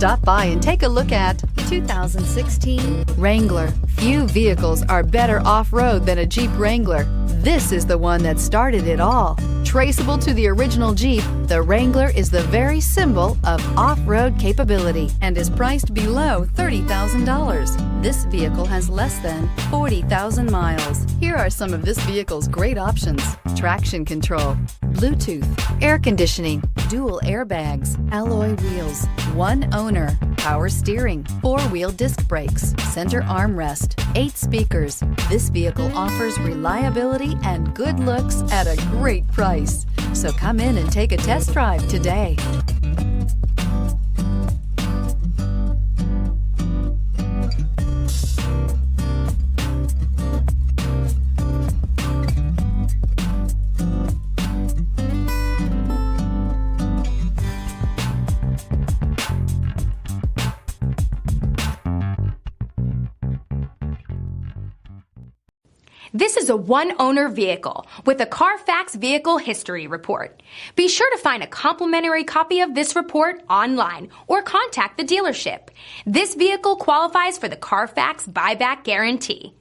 Stop by and take a look at 2016 Wrangler. Few vehicles are better off-road than a Jeep Wrangler. This is the one that started it all. Traceable to the original Jeep, the Wrangler is the very symbol of off-road capability and is priced below $30,000. This vehicle has less than 40,000 miles. Here are some of this vehicle's great options: traction control, Bluetooth, air conditioning, dual airbags, alloy wheels, one owner, power steering, four-wheel disc brakes, center armrest, 8 speakers. This vehicle offers reliability and good looks at a great price. So come in and take a test drive today. This is a one-owner vehicle with a CARFAX Vehicle History Report. Be sure to find a complimentary copy of this report online or contact the dealership. This vehicle qualifies for the CARFAX Buyback Guarantee.